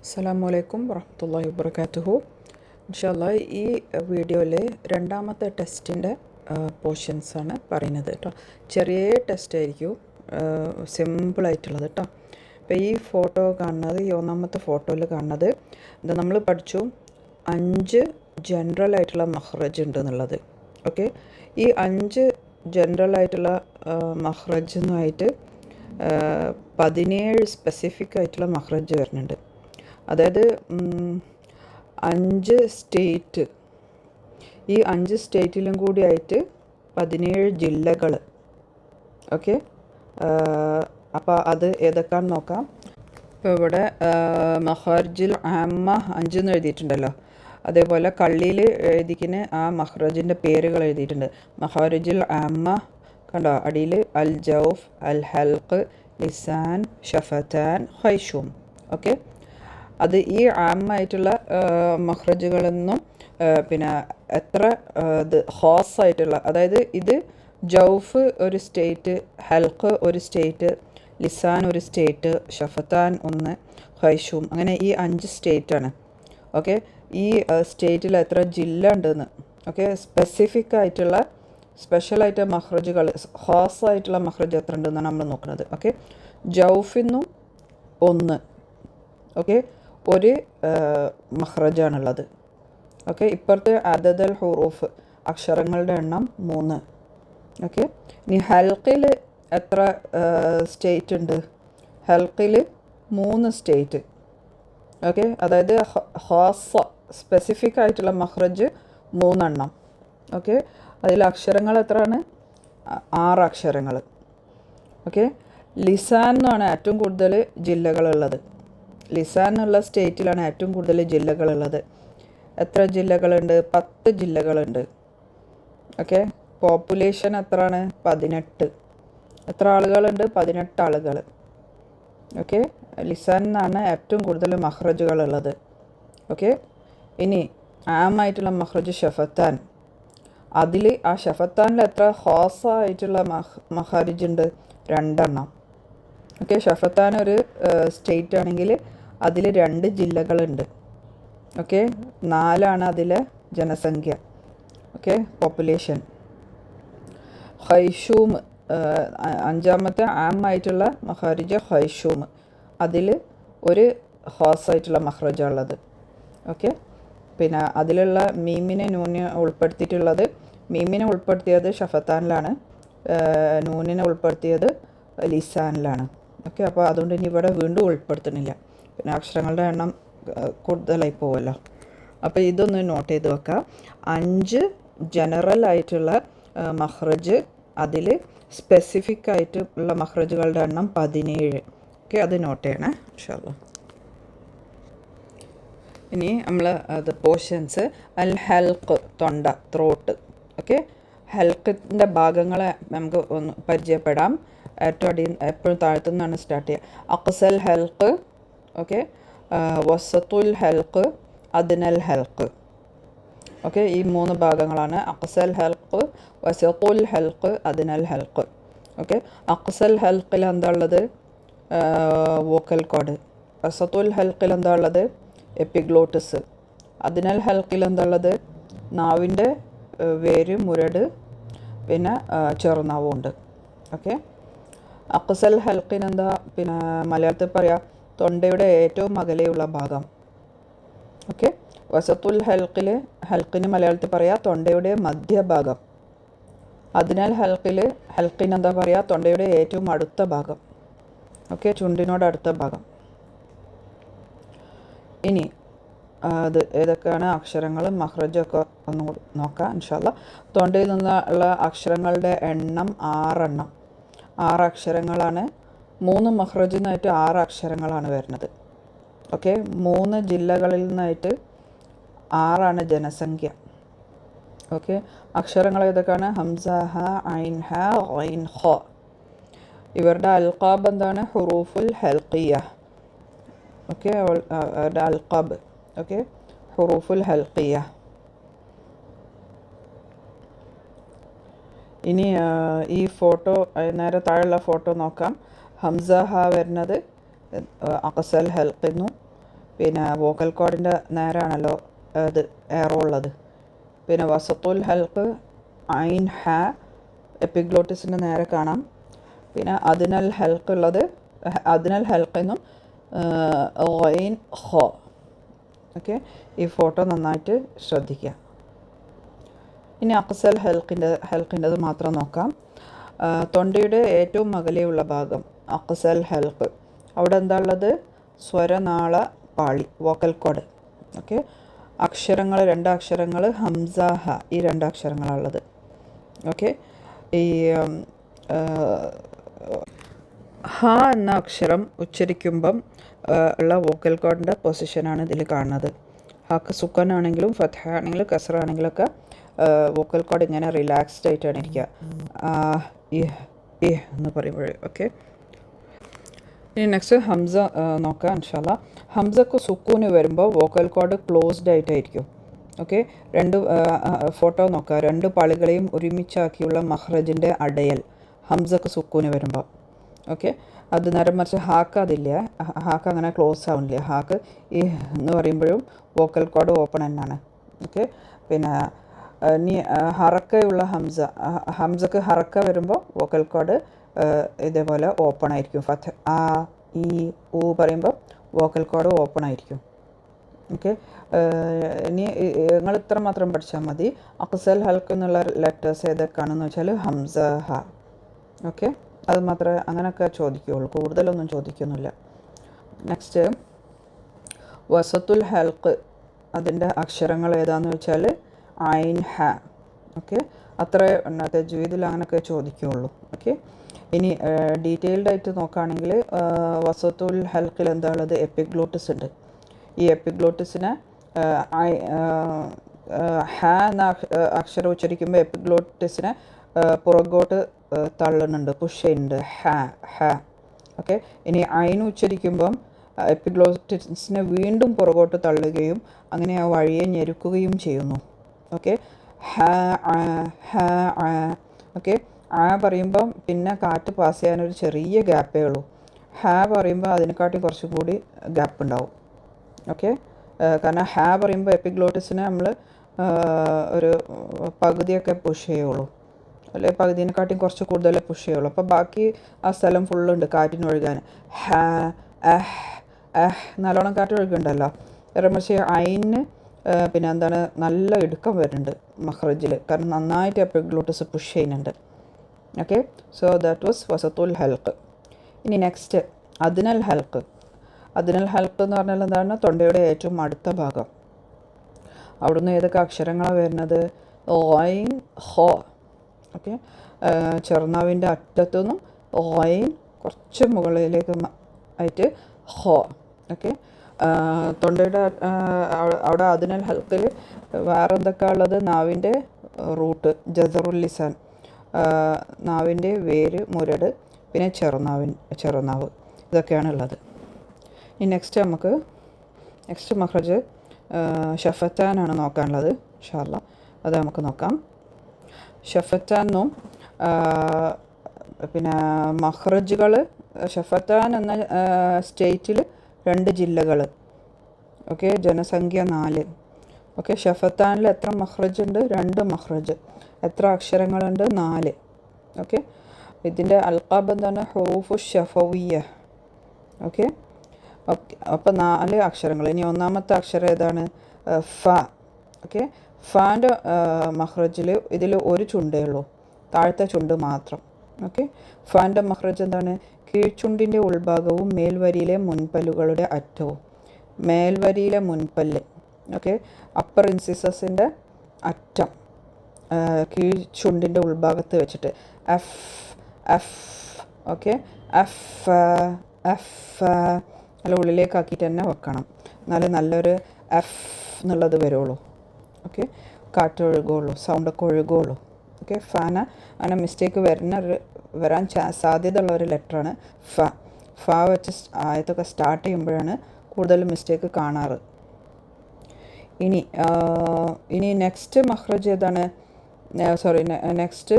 അസ്സലാമു വറഹ്മത്തുള്ളാഹി വബറകാതുഹു. ഇൻഷാല്ലാ ഈ വീഡിയോയിൽ രണ്ടാമത്തെ ടെസ്റ്റിൻ്റെ പോർഷൻസാണ് പറയുന്നത് കേട്ടോ. ചെറിയ ടെസ്റ്റ് ആയിരിക്കും, സിമ്പിളായിട്ടുള്ളത് കേട്ടോ. അപ്പോൾ ഈ ഫോട്ടോ കാണുന്നത്, ഈ ഒന്നാമത്തെ ഫോട്ടോയിൽ കാണുന്നത് ഇത് നമ്മൾ പഠിച്ചു 5 ജനറൽ ആയിട്ടുള്ള മഖ്റജ് ഉണ്ട് എന്നുള്ളത്. ഓക്കെ, ഈ 5 ജനറൽ ആയിട്ടുള്ള മഖ്റജുമായിട്ട് 17 സ്പെസിഫിക് ആയിട്ടുള്ള മഖ്റജ് വരുന്നുണ്ട്. അതായത് 5 സ്റ്റേറ്റ്, ഈ 5 സ്റ്റേറ്റിലും കൂടി ആയിട്ട് 17 ജില്ലകൾ. ഓക്കെ, അപ്പോൾ അത് ഏതൊക്കെയാണെന്ന് നോക്കാം. ഇപ്പോൾ ഇവിടെ മഖാരിജുൽ ആമ്മ 5 എന്ന് എഴുതിയിട്ടുണ്ടല്ലോ. അതേപോലെ കള്ളിയിൽ എഴുതിക്കുന്ന ആ മഖ്റജിൻ്റെ പേരുകൾ എഴുതിയിട്ടുണ്ട്. മഖാരിജുൽ ആമ്മ കണ്ടോ, അടിയിൽ അൽ ജൗഫ്, അൽ ഹൽഖ്, ലിസാൻ, ഷഫത്താൻ, ഖൈഷൂം. ഓക്കെ, അത് ഈ ആമായിട്ടുള്ള മഖ്റജുകളൊന്നും പിന്നെ എത്ര ഇത് ഖാസായിട്ടുള്ള, അതായത് ഇത് ജൗഫ് ഒരു സ്റ്റേറ്റ്, ഹൽഖ് ഒരു സ്റ്റേറ്റ്, ലിസാൻ ഒരു സ്റ്റേറ്റ്, ഷഫത്താൻ ഒന്ന്, ഖൈഷൂം, അങ്ങനെ ഈ 5 സ്റ്റേറ്റാണ്. ഓക്കെ, ഈ സ്റ്റേറ്റിൽ എത്ര ജില്ല ഉണ്ടെന്ന്. ഓക്കെ, സ്പെസിഫിക് ആയിട്ടുള്ള സ്പെഷ്യലായിട്ട് മഖ്റജുകൾ, ഖാസായിട്ടുള്ള മഖ്റജ് എത്ര ഉണ്ടെന്നാണ് നമ്മൾ നോക്കുന്നത്. ഓക്കെ, ജൗഫിന്നും 1. ഓക്കെ, ഒരു മഖ്റജാണുള്ളത്. ഓക്കെ, ഇപ്പുറത്ത് അദദൽ ഹുറൂഫ്, അക്ഷരങ്ങളുടെ എണ്ണം 3. ഓക്കെ, ഇനി ഹൽക്കിൽ എത്ര സ്റ്റേറ്റ് ഉണ്ട്? ഹൽക്കിൽ 3 സ്റ്റേറ്റ്. ഓക്കെ, അതായത് ഖാസ സ്പെസിഫിക് ആയിട്ടുള്ള മഖ്റജ് 3 എണ്ണം. ഓക്കെ, അതിൽ അക്ഷരങ്ങൾ എത്രയാണ്? 6 അക്ഷരങ്ങൾ. ഓക്കെ, ലിസാൻ എന്നാണ് ഏറ്റവും കൂടുതൽ ജില്ലകളുള്ളത്. ലിസാൻ എന്നുള്ള സ്റ്റേറ്റിലാണ് ഏറ്റവും കൂടുതൽ ജില്ലകളുള്ളത്. എത്ര ജില്ലകളുണ്ട്? 10 ജില്ലകളുണ്ട്. ഓക്കെ, പോപ്പുലേഷൻ എത്രയാണ്? 18. എത്ര ആളുകളുണ്ട്? 18 ആളുകൾ. ഓക്കെ, ലിസാൻ എന്നാണ് ഏറ്റവും കൂടുതൽ മഖ്റജുകളുള്ളത്. ഓക്കെ, ഇനി ആമായിട്ടുള്ള മഖ്റജ് ഷഫത്താൻ. അതിൽ ആ ഷഫത്താനിൽ എത്ര ഖാസായിട്ടുള്ള മഖാരിജ് ഉണ്ട്? 2 എണ്ണം. ഓക്കെ, ഷഫത്താൻ ഒരു സ്റ്റേറ്റ് ആണെങ്കിൽ അതിൽ 2 ജില്ലകളുണ്ട്. ഓക്കെ, 4 അതിലെ ജനസംഖ്യ. Okay, population. ഖൈഷൂം, 5ാമത്തെ ആമായിട്ടുള്ള മഖാരിജ് ഖൈഷൂം. അതിൽ ഒരു ഖാസായിട്ടുള്ള മഖ്റജുള്ളത്. ഓക്കെ, പിന്നെ അതിലുള്ള മീമിനെ നൂനെ ഉൾപ്പെടുത്തിയിട്ടുള്ളത്, മീമിനെ ഉൾപ്പെടുത്തിയത് ഷഫത്താനിലാണ്, നൂനിനെ ഉൾപ്പെടുത്തിയത് ലിസാനിലാണ്. ഓക്കെ, അപ്പോൾ അതുകൊണ്ട് ഇനി ഇവിടെ വീണ്ടും ഉൾപ്പെടുത്തുന്നില്ല, പിന്നെ അക്ഷരങ്ങളുടെ എണ്ണം കൂടുതലായി പോവുമല്ലോ. അപ്പോൾ ഇതൊന്ന് നോട്ട് ചെയ്ത് വെക്കാം. 5 ജനറൽ ആയിട്ടുള്ള മഖ്റജ്, അതിൽ സ്പെസിഫിക് ആയിട്ടുള്ള മഖ്റജുകളുടെ എണ്ണം 17. ഓക്കെ, അത് നോട്ട് ചെയ്യണേ ഇൻഷാല്ലാ. ഇനി നമ്മൾ അത് പോർഷൻസ്. അൽ ഹൽഖ്, തൊണ്ട, ത്രോട്ട്. ഓക്കെ, ഹൽക്കിൻ്റെ ഭാഗങ്ങളെ നമുക്ക് ഒന്ന് പരിചയപ്പെടാം. ഏറ്റവും അടിയിൽ എപ്പോഴും താഴ്ത്തുനിന്നാണ് സ്റ്റാർട്ട് ചെയ്യുക. അഖ്സൽ ഹൽഖ്, ഓക്കെ, വസത്തുൽ ഹൽഖ്, അദ്നൽ ഹൽഖ്. ഓക്കെ, ഈ 3 ഭാഗങ്ങളാണ്. അഖ്സൽ ഹൽഖ്, വസത്തുൽ ഹൽഖ്, അദ്നൽ ഹൽഖ്. ഓക്കെ, അഖ്സൽ ഹൽഖിൽ എന്താ ഉള്ളത്? Vocal code. വസത്തുൽ ഹൽഖിൽ എന്താ ഉള്ളത്? എപ്പിഗ്ലോട്ടിസ്. അദ്നൽ ഹൽഖിൽ എന്താ ഉള്ളത്? നാവിൻ്റെ വേര്, മുരട്, പിന്നെ ചെറുനാവും ഉണ്ട്. ഓക്കെ, അഖ്സൽ ഹൽഖിന് എന്താ പിന്നെ മലയാളത്തിൽ പറയാം? തൊണ്ടയുടെ ഏറ്റവും അകലെയുള്ള ഭാഗം. ഓക്കെ, വസത്തുൽ ഹൽഖിന് മലയാളത്തിൽ പറയാം തൊണ്ടയുടെ മധ്യഭാഗം. അതിനാൽ ഹൽഖിന് എന്താ പറയുക? തൊണ്ടയുടെ ഏറ്റവും അടുത്ത ഭാഗം. ഓക്കെ, ചുണ്ടിനോട് അടുത്ത ഭാഗം. ഇനി അത് ഏതൊക്കെയാണ് അക്ഷരങ്ങൾ, മഖ്റജൊക്കെ ഒന്ന് നോക്കാം ഇൻഷാല്ലാ. തൊണ്ടയിൽ നിന്നുള്ള അക്ഷരങ്ങളുടെ എണ്ണം 6 എണ്ണം. 6 അക്ഷരങ്ങളാണ്. 3 മഖ്റജിൽ നിന്നായിട്ട് 6 അക്ഷരങ്ങളാണ് വരുന്നത്. ഓക്കെ, 3 ജില്ലകളിൽ നിന്നായിട്ട് 6 ജനസംഖ്യ. ഓക്കെ, അക്ഷരങ്ങൾ ഏതൊക്കെയാണ്? ഹംസ, ഹ, ഐൻ, ഹ, ഐൻ, ഖ. ഇവരുടെ അൽഖാബ് എന്താണ്? ഹുറൂഫുൽ ഹൽഖിയ. ഓക്കെ, അവരുടെ അൽഖാബ്. ഓക്കെ, ഹുറൂഫുൽ ഹൽഖിയ. ഇനി ഈ ഫോട്ടോ, നേരെ താഴെയുള്ള ഫോട്ടോ നോക്കാം. ഹംസ, ഹ വരുന്നത് അഖ്സൽ ഹൽഖിന്നും, പിന്നെ വോക്കൽ കോഡിൻ്റെ നേരാണല്ലോ അത് എയറോ ഉള്ളത്. പിന്നെ വസത്തുൽ ഹൽക്ക് ഐൻ ഹ എപ്പിഗ്ലോട്ടിസിൻ്റെ നേരെ കാണാം. പിന്നെ അതിനൽ ഹൽക്ക് ഉള്ളത് അതിനൽ ഹൽക്ക് എന്നും ഐൻ ഹോ. ഓക്കെ, ഈ ഫോട്ടോ നന്നായിട്ട് ശ്രദ്ധിക്കുക. ഇനി അക്സൽ ഹൽക്കിൻ്റെത് മാത്രം നോക്കാം. തൊണ്ടയുടെ ഏറ്റവും അകലെയുള്ള ഭാഗം അക്സൽ ഹൽക്ക്. അവിടെ എന്താ ഉള്ളത്? സ്വരനാള പാളി, വോക്കൽ കോഡ്. ഓക്കെ, അക്ഷരങ്ങൾ 2 അക്ഷരങ്ങൾ ഹംസ ഹ, ഈ 2 അക്ഷരങ്ങളാണുള്ളത്. ഓക്കെ, ഈ ഹ എന്ന അക്ഷരം ഉച്ചരിക്കുമ്പം ഉള്ള വോക്കൽ കോഡിൻ്റെ പൊസിഷനാണ് ഇതിൽ കാണുന്നത്. ഹക്ക് സുക്കൻ ആണെങ്കിലും ഫത്ഹ ആണെങ്കിലും കസറ ആണെങ്കിലൊക്കെ വോക്കൽ കോഡ് ഇങ്ങനെ റിലാക്സ്ഡ് ആയിട്ടാണ് ഇരിക്കുക. എന്ന് പറയുമ്പോൾ. ഓക്കെ, ഇനി നെക്സ്റ്റ് ഹംസ നോക്കാം ഇൻഷാല്ല. ഹംസക്ക് സുക്കൂന് വരുമ്പോൾ വോക്കൽ കോഡ് ക്ലോസ്ഡ് ആയിട്ടായിരിക്കും. ഓക്കെ, 2 ഫോട്ടോ നോക്കുക. 2 പാളികളെയും ഒരുമിച്ചാക്കിയുള്ള മഹ്റജിൻ്റെ അടയൽ ഹംസക്ക് സുക്കൂന് വരുമ്പോൾ. ഓക്കെ, അത് നേരെ മറിച്ച് ഹാക്ക് അതില്ല, ഹാക്ക് അങ്ങനെ ക്ലോസ് ആവുന്നില്ല. ഹാക്ക് ഈ എന്ന് പറയുമ്പോഴും വോക്കൽ കോഡ് ഓപ്പൺ തന്നെയാണ്. ഓക്കെ, പിന്നെ ഇനി ഹറക്കയുള്ള ഹംസക്ക് ഹറക്ക വരുമ്പോൾ വോക്കൽ കോഡ് ഇതേപോലെ ഓപ്പൺ ആയിരിക്കും. ഫത്ത് ആ ഈ ഊ പറയുമ്പോൾ വോക്കൽ കോഡ് ഓപ്പൺ ആയിരിക്കും. ഓക്കെ, ഇനി നിങ്ങൾ ഇത്ര മാത്രം പഠിച്ചാൽ മതി. അക്സൽ ഹൽക്ക് എന്നുള്ള ലെറ്റേഴ്സ് ഏതൊക്കെയാണെന്ന് വെച്ചാൽ ഹംസ ഹ. ഓക്കെ, അത് മാത്രമേ അങ്ങനെയൊക്കെ ചോദിക്കുകയുള്ളൂ, കൂടുതലൊന്നും ചോദിക്കുന്നില്ല. നെക്സ്റ്റ് വസത്തുൽ ഹൽക്ക്, അതിൻ്റെ അക്ഷരങ്ങൾ ഏതാണെന്ന് വെച്ചാൽ ഐൻ ഹ. ഓക്കെ, അത്ര തജ്വീദിൽ അങ്ങനെയൊക്കെ ചോദിക്കുകയുള്ളൂ. ഓക്കെ, ഇനി ഡീറ്റെയിൽഡ് ആയിട്ട് നോക്കുകയാണെങ്കിൽ വസത്തുൽ ഹൽക്കിൽ എന്താ ഉള്ളത്? എപ്പിഗ്ലോട്ടിസ് ഉണ്ട്. ഈ എപ്പിഗ്ലോട്ടിസിനെ ഹ എന്ന അക്ഷരം ഉച്ചരിക്കുമ്പോൾ എപ്പിഗ്ലോട്ടിസിനെ പുറകോട്ട് തള്ളുന്നുണ്ട്, പുഷ് ചെയ്യുന്നുണ്ട്. ഹ. ഓക്കെ, ഇനി ഐൻ ഉച്ചരിക്കുമ്പം എപ്പിഗ്ലോട്ടിസിനെ വീണ്ടും പുറകോട്ട് തള്ളുകയും അങ്ങനെ ആ വഴിയെ ഞെരുക്കുകയും ചെയ്യുന്നു. ഓക്കെ, ഹ. ഓക്കെ, ആ പറയുമ്പം പിന്നെ കാറ്റ് പാസ് ചെയ്യാനൊരു ചെറിയ ഗ്യാപ്പേ ഉള്ളൂ. ഹ പറയുമ്പോൾ അതിനെക്കാട്ടി കുറച്ചും കൂടി ഗ്യാപ്പ് ഉണ്ടാവും. ഓക്കെ, കാരണം ഹ പറയുമ്പോൾ എപ്പിഗ്ലോട്ടിസിനെ നമ്മൾ ഒരു പകുതിയൊക്കെ പുഷ് ചെയ്യുള്ളൂ, അല്ലെ പകുതിനെക്കാട്ടിയും കുറച്ച് കൂടുതലേ പുഷ് ചെയ്യുള്ളൂ. അപ്പോൾ ബാക്കി ആ സ്ഥലം ഫുള്ളുണ്ട് കാറ്റിനൊഴുകാൻ. ഹ നല്ലോണം കാറ്റ് ഒഴുകുന്നുണ്ടല്ലോ. വേറെ പക്ഷേ അയിന് പിന്നെ എന്താണ് നല്ല ഇടുക്കം വരുന്നുണ്ട് മഹ്റജിൽ, കാരണം നന്നായിട്ട് എപ്പിഗ്ലോട്ടിസ് പുഷ് ചെയ്യുന്നുണ്ട്. ഓക്കെ, സോ ദാറ്റ് വാസ് വസത്തുൽ ഹൽക്ക്. ഇനി നെക്സ്റ്റ് അതിനൽ ഹൽക്ക്. അതിനൽ ഹൽക്ക് എന്ന് പറഞ്ഞാൽ എന്താണ്? തൊണ്ടയുടെ ഏറ്റവും അടുത്ത ഭാഗം. അവിടുന്ന് ഏതൊക്കെ അക്ഷരങ്ങളാണ് വരുന്നത്? ഐൻ ഹോ. ഓക്കെ, ചെറുനാവിൻ്റെ അറ്റത്തുനിന്നും ഐൻ കുറച്ച് മുകളിലേക്ക് ആയിട്ട് ഹോ. ഓക്കെ, തൊണ്ടയുടെ അവിടെ അതിനൽ ഹൽക്കിൽ വേറെ എന്തൊക്കെയാണ് ഉള്ളത്? നാവിൻ്റെ റൂട്ട് ജസറുൽ ലിസാൻ, നാവിൻ്റെ വേര് മുരട്, പിന്നെ ചെറുനാവ്, ഇതൊക്കെയാണ് ഉള്ളത്. ഇനി നെക്സ്റ്റ് മഖ്റജ് ഷഫത്താനാണ് നോക്കാനുള്ളത് ഇൻഷാ അല്ലാഹ്. അത് നമുക്ക് നോക്കാം. ഷഫത്താനും പിന്നെ മഖ്റജുകൾ. ഷഫത്താൻ എന്ന സ്റ്റേറ്റിൽ 2 ജില്ലകൾ. ഓക്കെ, ജനസംഖ്യ 4. ഓക്കെ, ഷഫത്താനിൽ എത്ര മഖ്റജ് ഉണ്ട്? 2 മഖ്റജ്. എത്ര അക്ഷരങ്ങളുണ്ട്? 4. ഓക്കെ, ഇതിൻ്റെ അൽഖാബ് എന്താണ്? ഹുറൂഫു ഷഫവിയ്യ. ഓക്കെ, അപ്പോൾ 4 അക്ഷരങ്ങൾ. ഇനി ഒന്നാമത്തെ അക്ഷരം ഏതാണ്? ഫ. ഓക്കെ, ഫാൻ്റെ മഖ്റജിൽ ഇതിൽ ഒരു ചുണ്ടേ ഉള്ളൂ, താഴത്തെ ചുണ്ട് മാത്രം. ഓക്കെ, ഫാൻ്റെ മഖ്റജ് എന്താണ്? കീഴ്ചുണ്ടിൻ്റെ ഉൾഭാഗവും മേൽവരിയിലെ മുൻപല്ലുകളുടെ അറ്റവും. മേൽവരിയിലെ മുൻപല്ല്. ഓക്കെ, അപ്പർ ഇൻസിസസിൻ്റെ അറ്റം കീഴ്ചുണ്ടിൻ്റെ ഉൾഭാഗത്ത് വെച്ചിട്ട് എഫ്. ഓക്കെ, എഫ് നല്ല ഉള്ളിലേക്കാക്കിയിട്ട് തന്നെ വെക്കണം, എന്നാലും നല്ലൊരു എഫ് എന്നുള്ളത് വരുള്ളൂ. ഓക്കെ, കാറ്റ് ഒഴുകുള്ളൂ, സൗണ്ടൊക്കെ ഒഴുകുള്ളൂ. ഓക്കെ, ഫാന അങ്ങനെ മിസ്റ്റേക്ക് വരാൻ സാധ്യത ഉള്ള ഒരു ലെറ്ററാണ് ഫ വെച്ച് ആയത്തൊക്കെ സ്റ്റാർട്ട് ചെയ്യുമ്പോഴാണ് കൂടുതൽ മിസ്റ്റേക്ക് കാണാറ്. ഇനി നെക്സ്റ്റ് മഖ്റജ് ഏതാണ്? നെക്സ്റ്റ്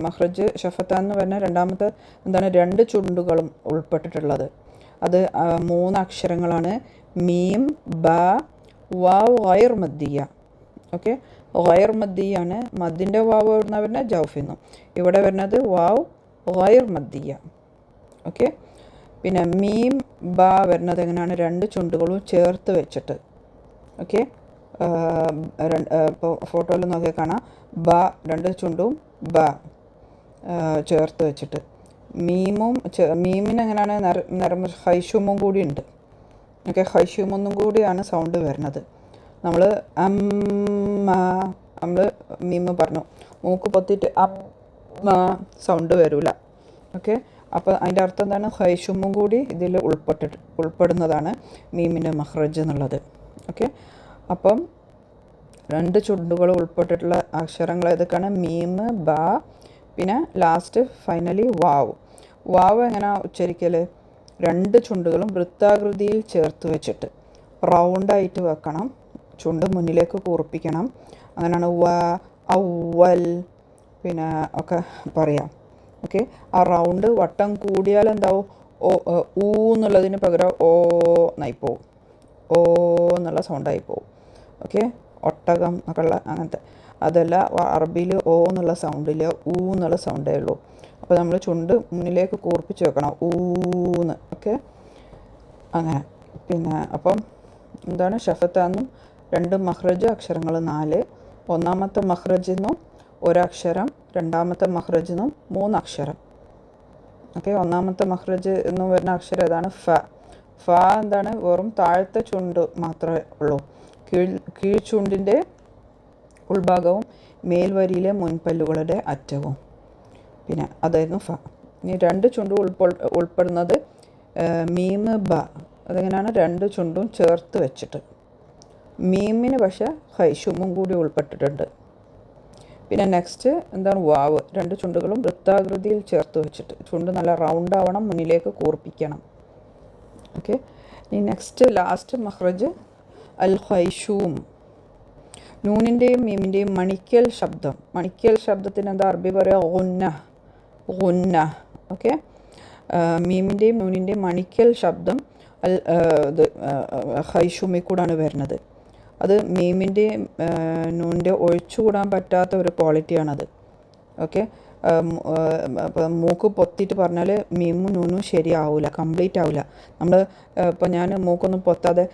മഖ്റജ് ഷഫത്താൻ എന്ന് പറഞ്ഞാൽ രണ്ടാമത്തെ എന്താണ്? 2 ചുണ്ടുകളും ഉൾപ്പെട്ടിട്ടുള്ളത്. അത് 3 അക്ഷരങ്ങളാണ്. മീം ബ വാവ് ഗൈർ മദ്ദിയ. ഓക്കെ, ഗൈർ മദ്ദിയാണ്. മദ്ദിൻ്റെ വാവ് എവിടുന്ന വരുന്നത്? ജൗഫിൽ നിന്നും. ഇവിടെ വരുന്നത് വാവ് ഗൈർ മദ്ദിയ. ഓക്കെ, പിന്നെ മീം ബ വരുന്നത് എങ്ങനെയാണ്? രണ്ട് ചുണ്ടുകളും ചേർത്ത് വെച്ചിട്ട്. ഓക്കെ, ഇപ്പോൾ ഫോട്ടോയിൽ നോക്കിയാൽ കാണാം, ബ രണ്ട് ചുണ്ടും ബ ചേർത്ത് വെച്ചിട്ട്. മീമിന് എങ്ങനെയാണ്? ഹൈഷുമും കൂടി ഉണ്ട്. ഓക്കെ, ഹൈഷുമൊന്നും കൂടിയാണ് സൗണ്ട് വരുന്നത്. നമ്മൾ നമ്മൾ മീമ് പറഞ്ഞു, മൂക്ക് പൊത്തിയിട്ട് സൗണ്ട് വരില്ല. ഓക്കെ, അപ്പോൾ അതിൻ്റെ അർത്ഥം എന്താണ്? ഹൈഷുമും കൂടി ഇതിൽ ഉൾപ്പെടുന്നതാണ് മീമിൻ്റെ മഖ്റജ് എന്നുള്ളത്. ഓക്കെ, അപ്പം രണ്ട് ചുണ്ടുകൾ ഉൾപ്പെട്ടിട്ടുള്ള അക്ഷരങ്ങൾ ഏതൊക്കെയാണ്? മീമ്, ബ, പിന്നെ ലാസ്റ്റ് ഫൈനലി വാവ്. വാവ് എങ്ങനെയാണ് ഉച്ചരിക്കൽ? രണ്ട് ചുണ്ടുകളും വൃത്താകൃതിയിൽ ചേർത്ത് വെച്ചിട്ട് റൗണ്ടായിട്ട് വെക്കണം. ചുണ്ട് മുന്നിലേക്ക് കൂർപ്പിക്കണം. അങ്ങനെയാണ് വ, ഔവൽ പിന്നെ ഒക്കെ പറയാം. ഓക്കെ, ആ റൗണ്ട് വട്ടം കൂടിയാൽ എന്താവും? ഊ എന്നുള്ളതിന് പകരം ഓ എന്നായിപ്പോവും. ഓ എന്നുള്ള സൗണ്ടായി പോവും. ഓക്കെ, ഒട്ടകം എന്നൊക്കെ ഉള്ള അങ്ങനത്തെ അതല്ല. അറബിയിൽ ഓ എന്നുള്ള സൗണ്ടിൽ ഊ എന്നുള്ള സൗണ്ടേ ഉള്ളൂ. അപ്പോൾ നമ്മൾ ചുണ്ട് മുന്നിലേക്ക് കൂർപ്പിച്ച് വെക്കണം, ഊന്ന്. ഓക്കെ, അങ്ങനെ. പിന്നെ അപ്പം എന്താണ്? ഷഫത്താന്നും രണ്ട് മഖ്റജ് അക്ഷരങ്ങൾ 4. ഒന്നാമത്തെ മഖ്റജിൽ നിന്നും ഒരക്ഷരം, രണ്ടാമത്തെ മഖ്റജിൽ നിന്നും 3 അക്ഷരം. ഓക്കെ, ഒന്നാമത്തെ മഖ്റജ് എന്ന് വരുന്ന അക്ഷരം ഏതാണ്? ഫ. ഫ എന്താണ്? വെറും താഴത്തെ ചുണ്ട് മാത്രമേ ഉള്ളൂ. കീഴ്ചുണ്ടിൻ്റെ ഉൾഭാഗവും മേൽവരിയിലെ മുൻപല്ലുകളുടെ അറ്റവും. പിന്നെ അതായിരുന്നു ഫ. ഇനി രണ്ട് ചുണ്ടും ഉൾപ്പെടുന്നത് മീമ്, ബ. അതെങ്ങനെയാണ്? രണ്ട് ചുണ്ടും ചേർത്ത് വെച്ചിട്ട്. മീമിന് പക്ഷേ ഹൈഷുമും കൂടി ഉൾപ്പെട്ടിട്ടുണ്ട്. പിന്നെ നെക്സ്റ്റ് എന്താണ്? വാവ്. രണ്ട് ചുണ്ടുകളും വൃത്താകൃതിയിൽ ചേർത്ത് വെച്ചിട്ട്. ചുണ്ട് നല്ല റൗണ്ട് ആവണം, മുന്നിലേക്ക് കൂർപ്പിക്കണം. ഓക്കെ, ഇനി നെക്സ്റ്റ് ലാസ്റ്റ് മഖ്റജ് അൽ ഹൈഷൂം. നൂനിൻ്റെയും മീമിൻ്റെയും മണിക്കൽ ശബ്ദം. മണിക്കൽ ശബ്ദത്തിന് എന്താ അറബി പറയുക? ഗുന്ന. ഗുന്ന. ഓക്കെ, മീമിൻ്റെയും നൂനിൻ്റെയും മണിക്കൽ ശബ്ദം ഇത് ഹൈഷൂമിൽ കൂടാണ് വരുന്നത്. അത് മീമിൻ്റെയും നൂനിൻ്റെ ഒഴിച്ചുകൂടാൻ പറ്റാത്ത ഒരു ക്വാളിറ്റിയാണത്. ഓക്കെ, അപ്പം മൂക്ക് പൊത്തിയിട്ട് പറഞ്ഞാൽ മീമും നൂനും ശരിയാവില്ല, കംപ്ലീറ്റ് ആവില്ല. നമ്മൾ ഇപ്പം ഞാൻ മൂക്കൊന്നും പൊത്താതെ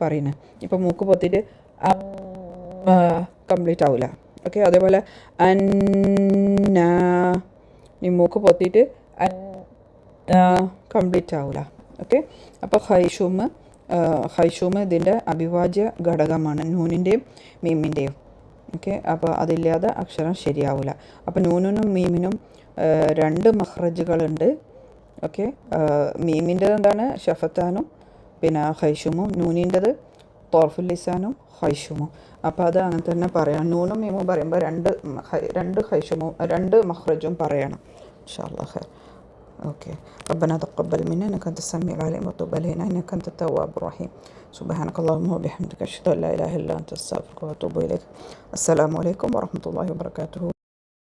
പറയുന്നത്, ഇപ്പം മൂക്ക് പൊത്തിയിട്ട് കംപ്ലീറ്റ് ആവില്ല. ഓക്കെ, അതേപോലെ ഈ മൂക്ക് പൊത്തിയിട്ട് കംപ്ലീറ്റ് ആവില്ല. ഓക്കെ, അപ്പോൾ ഹൈഷൂമ് ഇതിൻ്റെ അവിഭാജ്യ ഘടകമാണ്, നൂനിൻ്റെയും മീമിൻ്റെയും. ഓക്കെ, അപ്പോൾ അതില്ലാതെ അക്ഷരം ശരിയാവില്ല. അപ്പോൾ നൂനിനും മീമിനും രണ്ട് മഖ്റജുകളുണ്ട്. ഓക്കെ, മീമിൻ്റെത് എന്താണ്? ഷഫത്താനും പിന്നെ ഹൈഷുമും. നൂനിൻ്റെത് തോർഫുൽ ലിസാനും ഹൈഷുമും. അപ്പോൾ അത് അങ്ങനെ തന്നെ പറയാം. നൂനും മീമും പറയുമ്പോൾ രണ്ട് ഹൈഷുമും രണ്ട് മഖ്റജും പറയണം. ഇൻഷാ അല്ലാഹ് ഖൈർ. اوكي، ربنا تقبل منا انك انت السميع العليم وتب علينا انك انت التواب الرحيم. سبحانك اللهم وبحمدك اشهد ان لا اله الا انت استغفرك واتوب اليك. السلام عليكم ورحمه الله وبركاته.